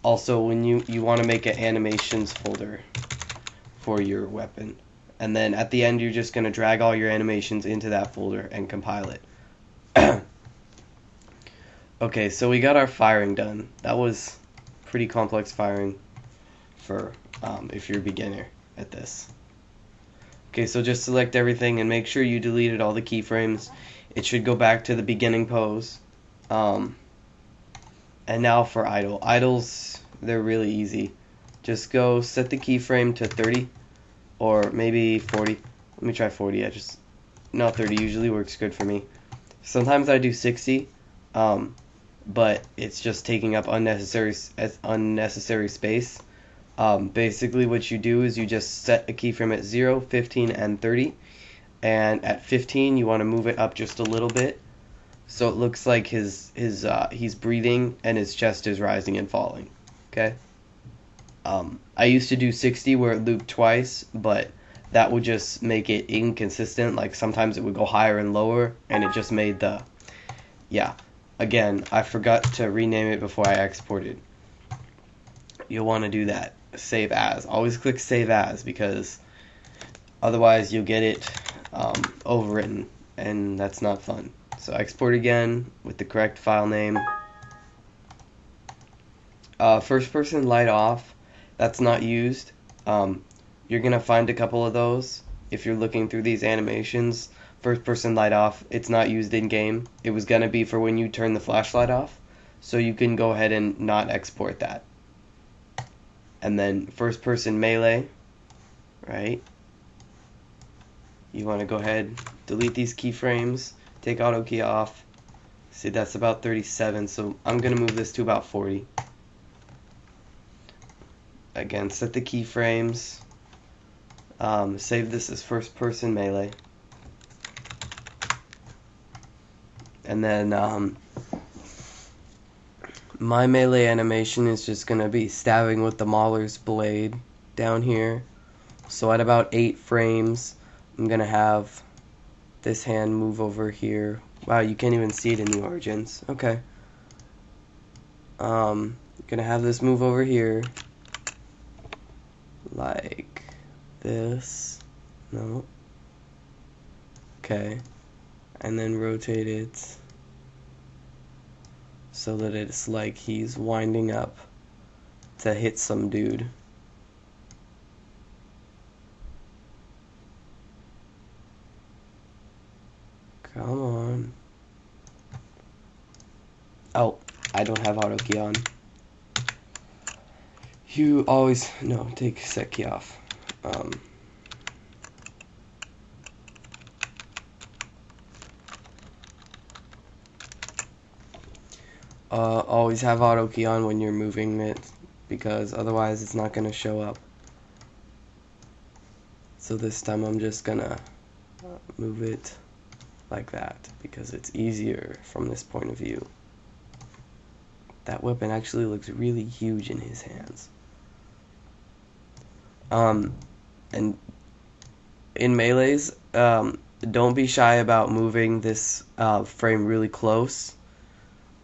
Also, when you want to make an animations folder for your weapon, and then at the end you're just going to drag all your animations into that folder and compile it. Okay, so we got our firing done. That was pretty complex firing for if you're a beginner at this. Okay, so just select everything and make sure you deleted all the keyframes. It should go back to the beginning pose. And now for idle. Idles, they're really easy. Just go set the keyframe to 30 or maybe 40. Let me try 40. Not 30 usually works good for me. Sometimes I do 60, but it's just taking up unnecessary space. Basically what you do is you just set a keyframe at 0, 15, and 30, and at 15 you want to move it up just a little bit so it looks like he's breathing and his chest is rising and falling. Okay. I used to do 60 where it looped twice, but that would just make it inconsistent. Like sometimes it would go higher and lower, and it just made the Again, I forgot to rename it before I exported. You'll want to do that. Save as. Always click save as, because otherwise you'll get it overwritten, and that's not fun. So export again with the correct file name. First person light off, that's not used. You're gonna find a couple of those if you're looking through these animations. First person light off, it's not used in game. It was gonna be for when you turn the flashlight off, so you can go ahead and not export that. And then first person melee, right? You want to go ahead, delete these keyframes, take auto key off. See, that's about 37, so I'm gonna move this to about 40. Again, set the keyframes. Save this as first person melee. And then my melee animation is just going to be stabbing with the Mauler's blade down here. So at about 8 frames, I'm going to have this hand move over here. Wow, you can't even see it in the origins. Okay. Going to have this move over here. Like this. No. Okay. And then rotate it so that it's like he's winding up to hit some dude. Come on. Oh, I don't have auto key on. You always, no, take set key off. Always have auto key on when you're moving it, because otherwise it's not going to show up. So this time I'm just gonna move it like that, because it's easier from this point of view. That weapon actually looks really huge in his hands. And in melees, don't be shy about moving this frame really close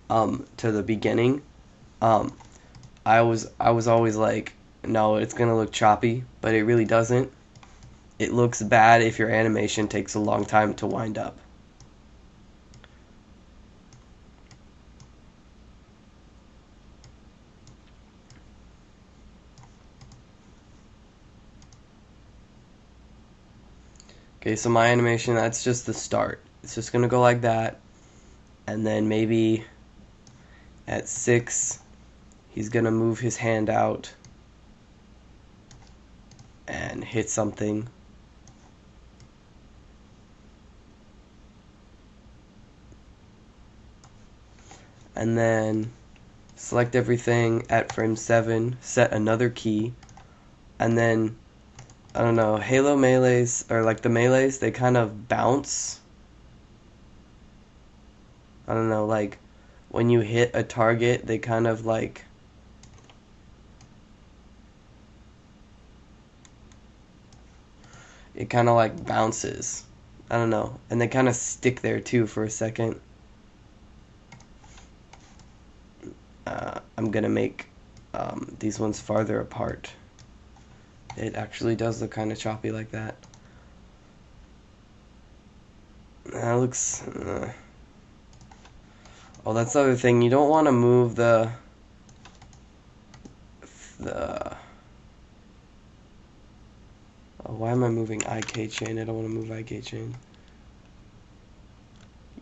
to the beginning. I was always like, no, it's gonna look choppy, but it really doesn't. It looks bad if your animation takes a long time to wind up. Okay, so my animation, that's just the start. It's just gonna go like that, and then maybe at 6 he's gonna move his hand out and hit something. And then select everything at frame 7, set another key, and then I don't know, Halo melees, or like the melees, they kind of bounce. I don't know, like when you hit a target, they kind of like it kind of like bounces. I don't know, and they kind of stick there too for a second. I'm gonna make these ones farther apart. It actually does look kind of choppy like that. That looks... Oh, that's the other thing. You don't want to move the... Oh, why am I moving IK chain? I don't want to move IK chain.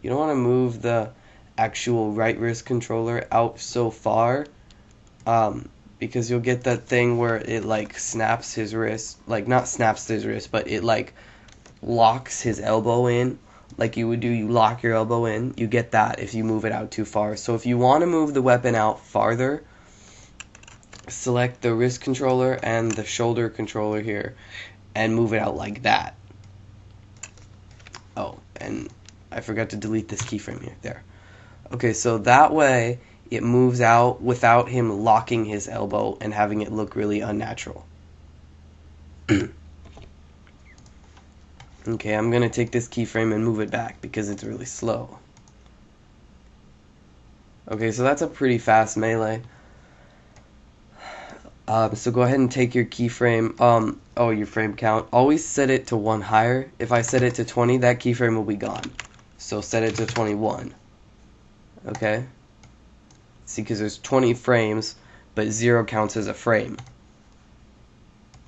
You don't want to move the actual right wrist controller out so far, because you'll get that thing where it like snaps his wrist, like not snaps his wrist, but it like locks his elbow in, like you would do. You lock your elbow in. You get that if you move it out too far. So if you want to move the weapon out farther, select the wrist controller and the shoulder controller here, and move it out like that. Oh, and I forgot to delete this keyframe here. There. Okay, so that way it moves out without him locking his elbow and having it look really unnatural. Okay, I'm going to take this keyframe and move it back because it's really slow. Okay, so that's a pretty fast melee. So go ahead and take your keyframe, your frame count. Always set it to 1 higher. If I set it to 20, that keyframe will be gone. So set it to 21. Okay? See, because there's 20 frames, but 0 counts as a frame.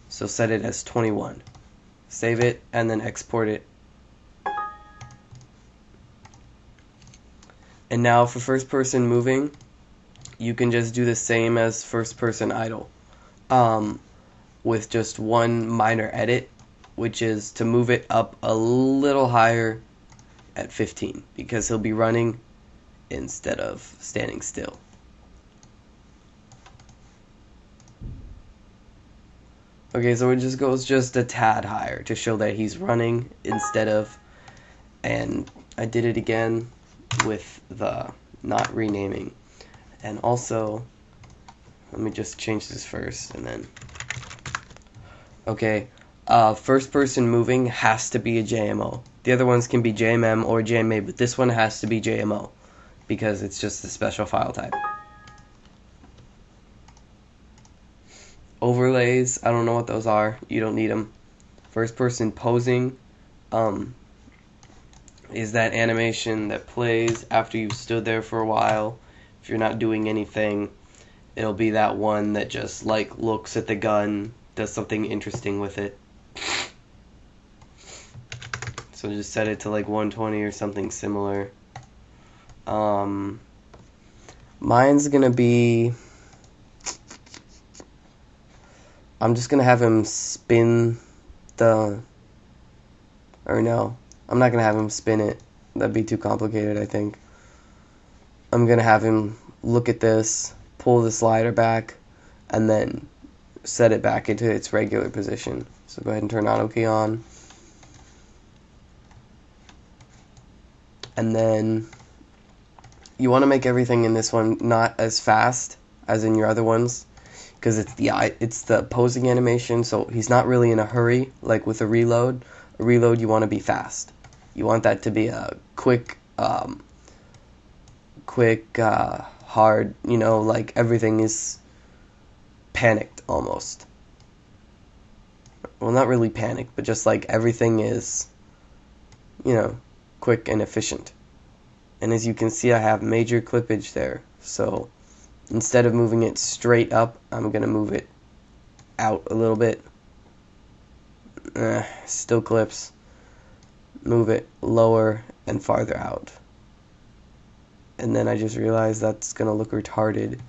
So set it as 21. Save it, and then export it. And now for first person moving, you can just do the same as first person idle. With just one minor edit, which is to move it up a little higher at 15, because he'll be running instead of standing still. Okay, so it just goes just a tad higher to show that he's running instead of, and I did it again with the not renaming. And also, let me just change this first, and then, okay, first person moving has to be a JMO. The other ones can be JMM or JMA, but this one has to be JMO, because it's just a special file type. Overlays, I don't know what those are. You don't need them. First person posing is that animation that plays after you've stood there for a while. If you're not doing anything, it'll be that one that just like looks at the gun, does something interesting with it. So just set it to like 120 or something similar. Mine's gonna be, I'm just gonna have him spin the, or no, I'm not gonna have him spin it. That'd be too complicated, I think. I'm gonna have him look at this, pull the slider back, and then set it back into its regular position. So go ahead and turn auto key on. And then you want to make everything in this one not as fast as in your other ones, because it's the posing animation, so he's not really in a hurry like with a reload. A reload, you want to be fast. You want that to be a quick, hard, you know, like everything is panicked almost. Well, not really panicked, but just like everything is, you know, quick and efficient. And as you can see, I have major clippage there. So instead of moving it straight up, I'm going to move it out a little bit. Still clips. Move it lower and farther out. And then I just realized that's going to look retarded.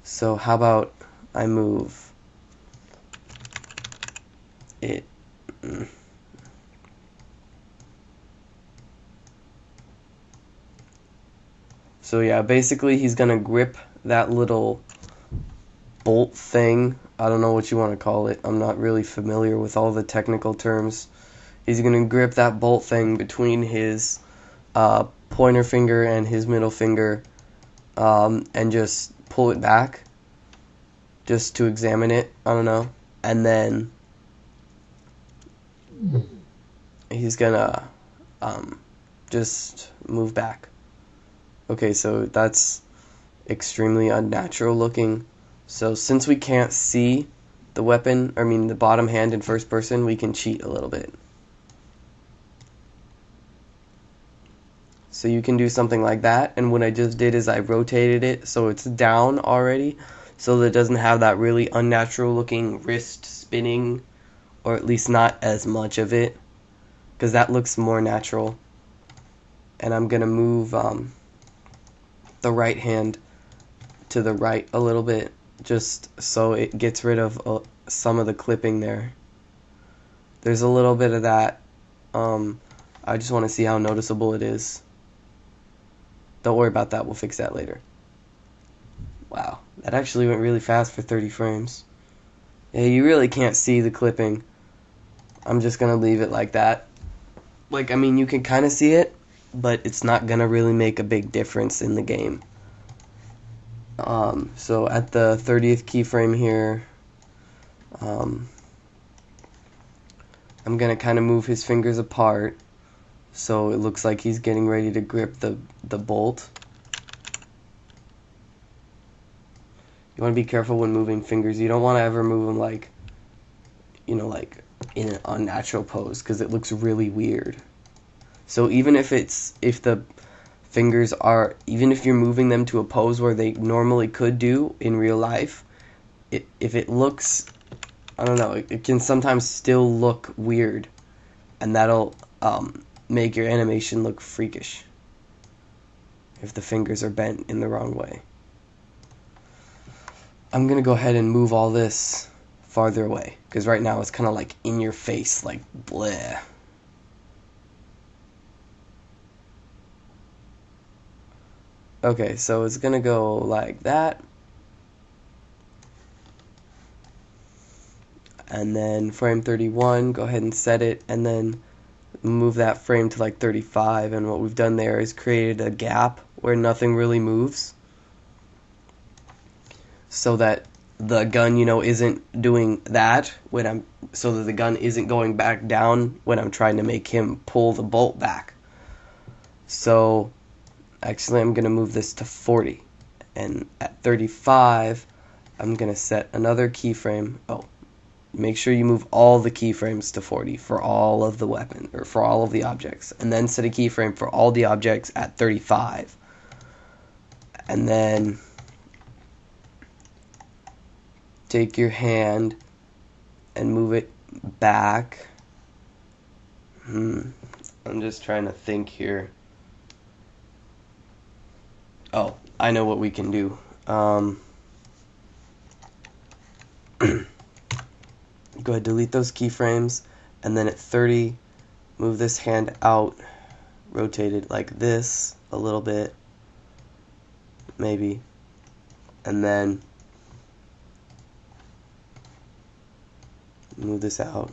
So how about I move it. So yeah, basically he's going to grip that little bolt thing. I don't know what you want to call it. I'm not really familiar with all the technical terms. He's going to grip that bolt thing between his pointer finger and his middle finger, and just pull it back just to examine it. I don't know. And then he's going to just move back. Okay, so that's extremely unnatural looking. So since we can't see the weapon, the bottom hand in first person, we can cheat a little bit. So you can do something like that, and what I just did is I rotated it so it's down already, so that it doesn't have that really unnatural looking wrist spinning, or at least not as much of it, because that looks more natural. And I'm going to move the right hand to the right a little bit, just so it gets rid of some of the clipping there. There's a little bit of that. I just want to see how noticeable it is. Don't worry about that, we'll fix that later. Wow, that actually went really fast for 30 frames. Yeah, you really can't see the clipping. I'm just gonna leave it like that. Like, you can kind of see it, but it's not gonna really make a big difference in the game. So at the 30th keyframe here, I'm gonna kind of move his fingers apart so it looks like he's getting ready to grip the bolt. You want to be careful when moving fingers. You don't want to ever move them like in an unnatural pose, because it looks really weird. So even if the fingers are, even if you're moving them to a pose where they normally could do in real life, if it looks, I don't know, it can sometimes still look weird, and that'll make your animation look freakish if the fingers are bent in the wrong way. I'm gonna go ahead and move all this farther away, because right now it's kind of like in your face, like bleh. Okay, so it's gonna go like that, and then frame 31, go ahead and set it, and then move that frame to like 35, and what we've done there is created a gap where nothing really moves, so that the gun, isn't doing that so that the gun isn't going back down when I'm trying to make him pull the bolt back. So actually I'm gonna move this to 40, and at 35 I'm gonna set another keyframe. Oh, make sure you move all the keyframes to 40 for all of the weapon, or for all of the objects, and then set a keyframe for all the objects at 35, and then take your hand and move it back. I'm just trying to think here. Oh, I know what we can do. Go ahead, delete those keyframes, and then at 30, move this hand out, rotate it like this a little bit, maybe, and then move this out.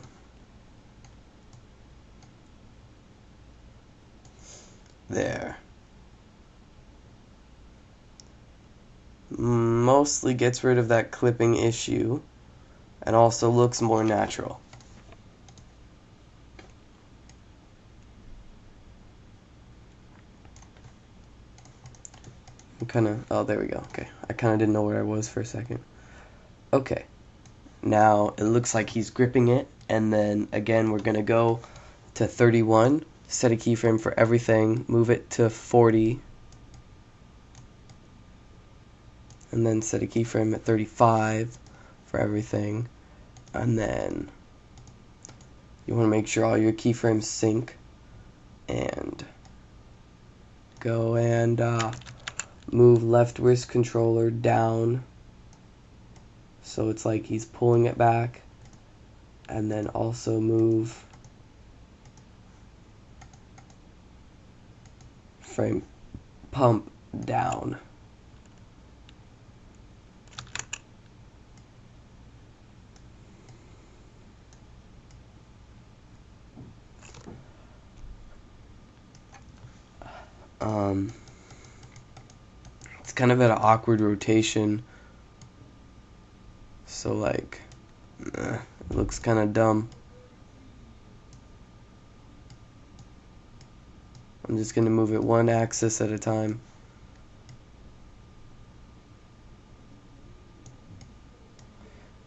There. Mostly gets rid of that clipping issue, and also looks more natural. Oh, there we go. Okay, I kind of didn't know where I was for a second. Okay, now it looks like he's gripping it, and then again we're gonna go to 31, set a keyframe for everything, move it to 40, and then set a keyframe at 35 for everything, and then you want to make sure all your keyframes sync, and go and move left wrist controller down so it's like he's pulling it back, and then also move frame pump down. It's kind of at an awkward rotation, so like it looks kind of dumb. I'm just gonna move it one axis at a time.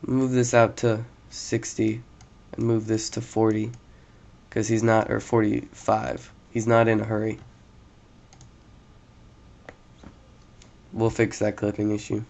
Move this out to 60 and move this to 40 because he's not, or 45. He's not in a hurry. We'll fix that clipping issue.